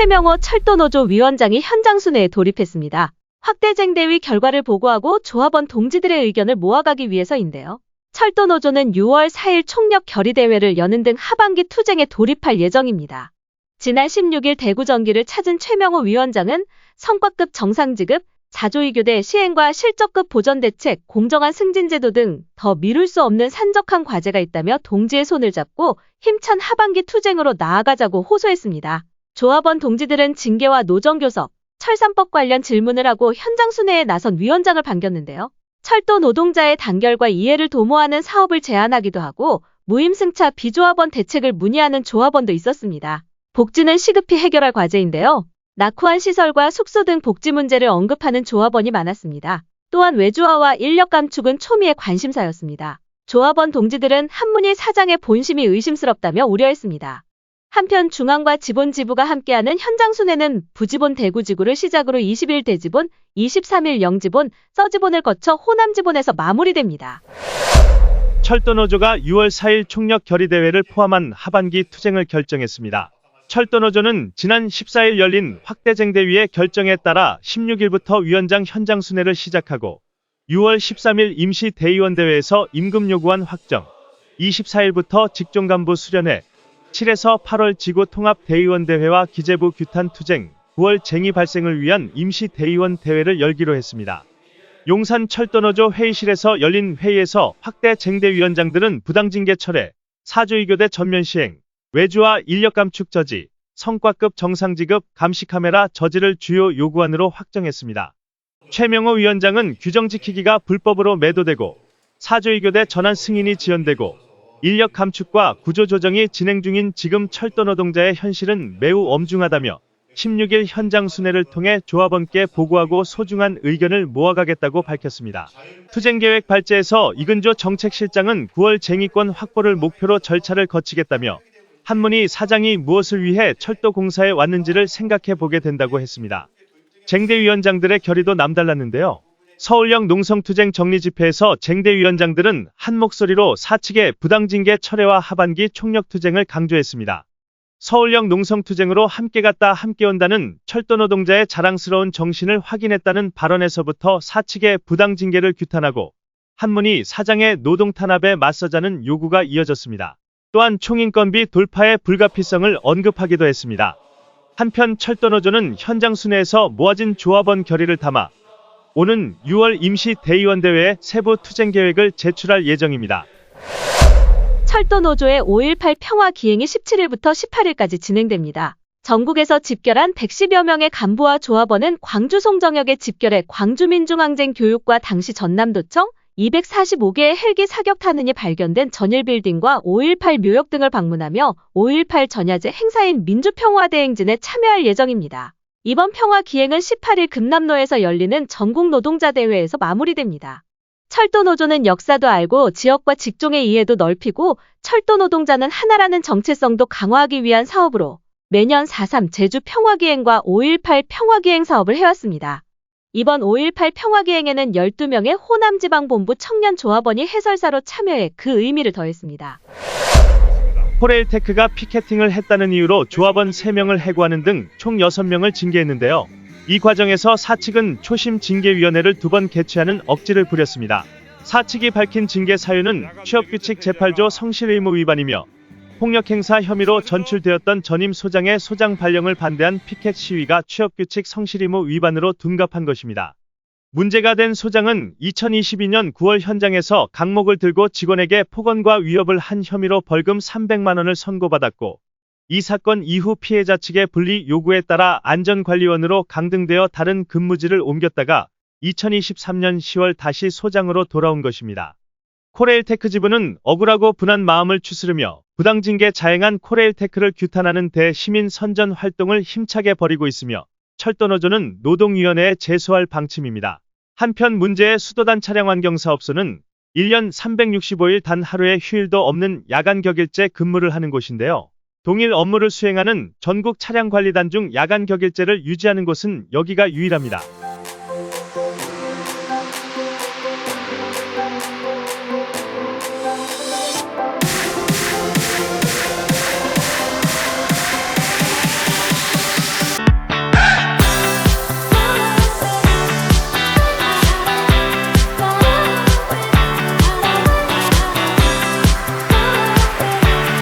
최명호 철도노조 위원장이 현장 순회에 돌입했습니다. 확대쟁대위 결과를 보고하고 조합원 동지들의 의견을 모아가기 위해서인데요. 철도노조는 6월 4일 총력 결의대회를 여는 등 하반기 투쟁에 돌입할 예정입니다. 지난 16일 대구 전기를 찾은 최명호 위원장은 성과급 정상지급, 자조위교대 시행과 실적급 보전대책, 공정한 승진제도 등 더 미룰 수 없는 산적한 과제가 있다며 동지의 손을 잡고 힘찬 하반기 투쟁으로 나아가자고 호소했습니다. 조합원 동지들은 징계와 노정교섭, 철산법 관련 질문을 하고 현장 순회에 나선 위원장을 반겼는데요. 철도 노동자의 단결과 이해를 도모하는 사업을 제안하기도 하고 무임승차 비조합원 대책을 문의하는 조합원도 있었습니다. 복지는 시급히 해결할 과제인데요. 낙후한 시설과 숙소 등 복지 문제를 언급하는 조합원이 많았습니다. 또한 외주화와 인력 감축은 초미의 관심사였습니다. 조합원 동지들은 한문희 사장의 본심이 의심스럽다며 우려했습니다. 한편 중앙과 지본 지부가 함께하는 현장 순회는 부지본 대구지구를 시작으로 20일 대지본, 23일 영지본, 서지본을 거쳐 호남지본에서 마무리됩니다. 철도노조가 6월 4일 총력 결의대회를 포함한 하반기 투쟁을 결정했습니다. 철도노조는 지난 14일 열린 확대쟁대위의 결정에 따라 16일부터 위원장 현장 순회를 시작하고 6월 13일 임시대의원대회에서 임금 요구안 확정, 24일부터 직종간부 수련회, 7에서 8월 지구통합대의원대회와 기재부 규탄 투쟁, 9월 쟁의 발생을 위한 임시대의원 대회를 열기로 했습니다. 용산 철도노조 회의실에서 열린 회의에서 확대쟁대위원장들은 부당징계 철회, 사조위교대 전면 시행, 외주화 인력 감축 저지, 성과급 정상지급 감시 카메라 저지를 주요 요구안으로 확정했습니다. 최명호 위원장은 규정 지키기가 불법으로 매도되고 사조위교대 전환 승인이 지연되고 인력 감축과 구조 조정이 진행 중인 지금 철도 노동자의 현실은 매우 엄중하다며 16일 현장 순회를 통해 조합원께 보고하고 소중한 의견을 모아가겠다고 밝혔습니다. 투쟁계획 발제에서 이근조 정책실장은 9월 쟁의권 확보를 목표로 절차를 거치겠다며 한문희 사장이 무엇을 위해 철도공사에 왔는지를 생각해 보게 된다고 했습니다. 쟁대위원장들의 결의도 남달랐는데요. 서울형 농성투쟁 정리집회에서 쟁대위원장들은 한 목소리로 사측의 부당징계 철회와 하반기 총력투쟁을 강조했습니다. 서울형 농성투쟁으로 함께 갔다 함께 온다는 철도노동자의 자랑스러운 정신을 확인했다는 발언에서부터 사측의 부당징계를 규탄하고 한문희 사장의 노동탄압에 맞서자는 요구가 이어졌습니다. 또한 총인건비 돌파의 불가피성을 언급하기도 했습니다. 한편 철도노조는 현장 순회에서 모아진 조합원 결의를 담아 오는 6월 임시대의원대회에 세부 투쟁 계획을 제출할 예정입니다. 철도노조의 5.18 평화기행이 17일부터 18일까지 진행됩니다. 전국에서 집결한 110여 명의 간부와 조합원은 광주 송정역에 집결해 광주민중항쟁 교육과 당시 전남도청 245개의 헬기 사격탄흔이 발견된 전일빌딩과 5.18 묘역 등을 방문하며 5.18 전야제 행사인 민주평화대행진에 참여할 예정입니다. 이번 평화기행은 18일 금남로에서 열리는 전국노동자대회에서 마무리됩니다. 철도노조는 역사도 알고 지역과 직종의 이해도 넓히고 철도노동자는 하나라는 정체성도 강화하기 위한 사업으로 매년 4.3 제주 평화기행과 5.18 평화기행 사업을 해왔습니다. 이번 5.18 평화기행에는 12명의 호남지방본부 청년조합원이 해설사로 참여해 그 의미를 더했습니다. 코레일테크가 피켓팅을 했다는 이유로 조합원 3명을 해고하는 등 총 6명을 징계했는데요. 이 과정에서 사측은 초심 징계위원회를 2번 개최하는 억지를 부렸습니다. 사측이 밝힌 징계 사유는 취업규칙 제8조 성실의무 위반이며 폭력행사 혐의로 전출되었던 전임 소장의 소장 발령을 반대한 피켓 시위가 취업규칙 성실의무 위반으로 둔갑한 것입니다. 문제가 된 소장은 2022년 9월 현장에서 강목을 들고 직원에게 폭언과 위협을 한 혐의로 벌금 300만 원을 선고받았고 이 사건 이후 피해자 측의 분리 요구에 따라 안전관리원으로 강등되어 다른 근무지를 옮겼다가 2023년 10월 다시 소장으로 돌아온 것입니다. 코레일테크 지부는 억울하고 분한 마음을 추스르며 부당징계 자행한 코레일테크를 규탄하는 대시민 선전 활동을 힘차게 벌이고 있으며 철도노조는 노동위원회에 제소할 방침입니다. 한편 문제의 수도단 차량환경사업소는 1년 365일 단 하루의 휴일도 없는 야간 격일제 근무를 하는 곳인데요. 동일 업무를 수행하는 전국 차량관리단 중 야간 격일제를 유지하는 곳은 여기가 유일합니다.